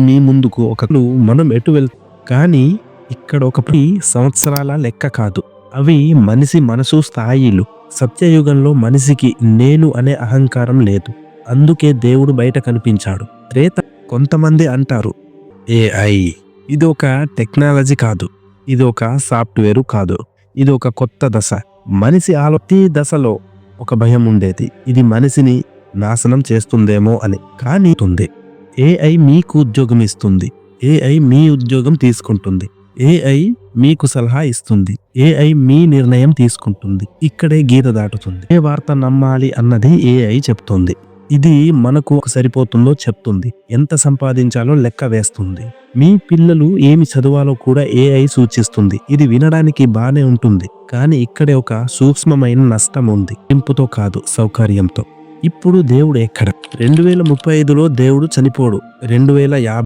మీ ముందుకు ఒకరు మనం ఎటు కానీ ఇక్కడ ఒకటి సంవత్సరాల లెక్క కాదు. అవి మనిషి మనసు స్థాయిలు. సత్యయుగంలో మనిషికి నేను అనే అహంకారం లేదు. అందుకే దేవుడు బయట కనిపించాడు. త్రేత కొంతమంది అంటారు ఏఐ ఇది ఒక టెక్నాలజీ కాదు, ఇది ఒక సాఫ్ట్వేరు కాదు, ఇది ఒక కొత్త దశ. మనిషి ఆలోచన దశలో ఒక భయం ఉండేది, ఇది మనిషిని నాశనం చేస్తుందేమో అని. కానీ ఏఐ మీకు ఉద్యోగం ఇస్తుంది, ఏఐ మీ ఉద్యోగం తీసుకుంటుంది, ఏఐ మీకు సలహా ఇస్తుంది, ఏఐ మీ నిర్ణయం తీసుకుంటుంది. ఇక్కడే గీత దాటుతుంది. ఏ వార్త నమ్మాలి అన్నది ఏఐ చెప్తుంది. ఇది మనకు సరిపోతుందో చెప్తుంది, ఎంత సంపాదించాలో లెక్క వేస్తుంది, మీ పిల్లలు ఏమి చదవాలో కూడా ఏఐ సూచిస్తుంది. ఇది వినడానికి బానే ఉంటుంది, కానీ ఇక్కడే ఒక సూక్ష్మమైన నష్టం ఉంది. ఇంపుతో కాదు, సౌకర్యంతో. ఇప్పుడు దేవుడు ఎక్కడ? 2035లో దేవుడు చనిపోడు. 2050